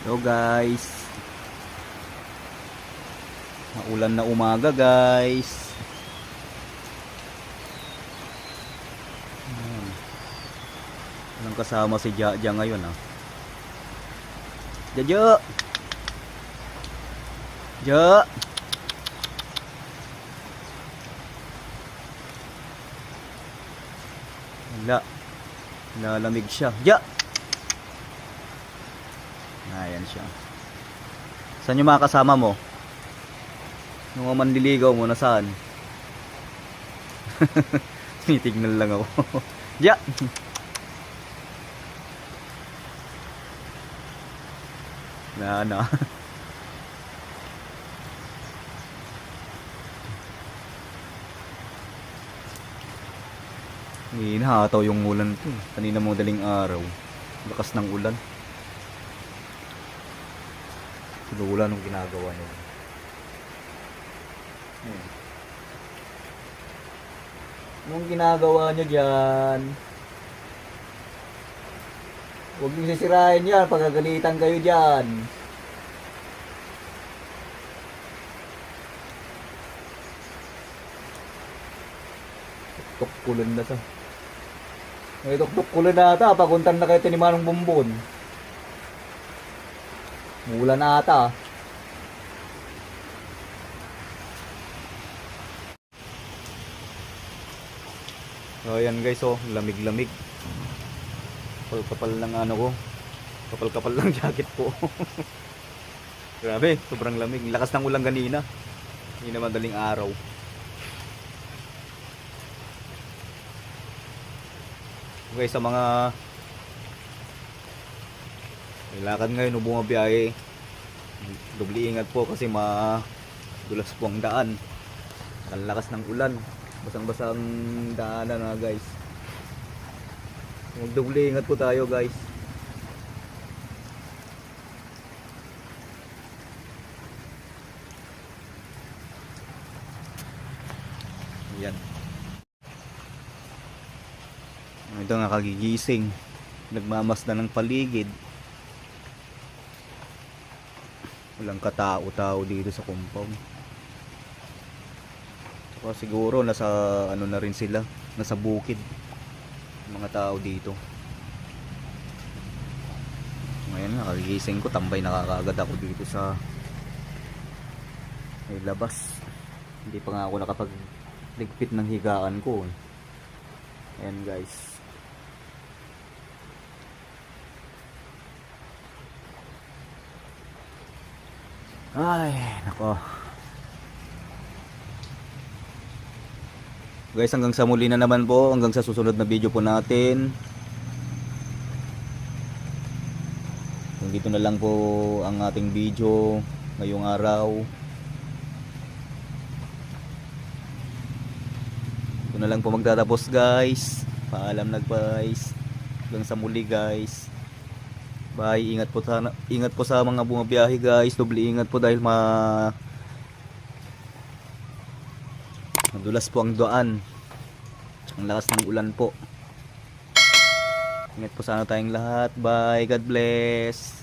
Hello guys. Maulan na umaga guys. Walang kasama si Jaja ngayon ah. Jaja. Ja. Wala. Lalamig siya. Ja. Ayan siya. Saan yung mga kasama mo? Yung mga manliligaw mo, nasaan? Tinitignan lang ako. Ja! Na. Hinahataw yung ulan to. Kanina mo daling araw. Lakas ng ulan. Ulan nung ginagawa niya. Anong ginagawa niyo dyan? Huwag niyo sisirain yan. Pagagalitan kayo dyan. Tukkulan na sa. May tukkulan na ata. Paguntan na kayo tinimanong bumbon. Mula na ata. So ayan guys, oh, lamig-lamig. Kapal-kapal ng ano ko. Kapal-kapal ng jacket ko. Grabe, sobrang lamig. Lakas ng ulan kanina. Hindi na madaling araw. Okay, sa mga lakad ngayon o bumabiyahe, doble ingat po kasi madulas po ang daan. Ang lakas ng ulan, basang-basang daanan na guys. Magdoble ingat po tayo guys. Yan. Ito nga kagigising, nagmamasdan ng paligid. Walang katao-tao dito sa compound. Saka siguro nasa ano na rin sila, nasa bukid mga tao dito. Ngayon nakagising ko, tambay nakakaagad ako dito sa may labas. Hindi pa nga ako nakapagligpit ng higaan ko. Ayan guys. Ay, nako. Guys, hanggang sa muli na naman po. Hanggang sa susunod na video po natin. Dito na lang po ang ating video ngayong araw. Ito na lang po magtatapos guys. Paalam na guys. Hanggang sa muli guys. Bye, ingat po sa mga bumabiyahe guys. Doble ingat po dahil madulas po ang daan. Ang lakas ng ulan po. Ingat po sana tayong lahat. Bye, God bless.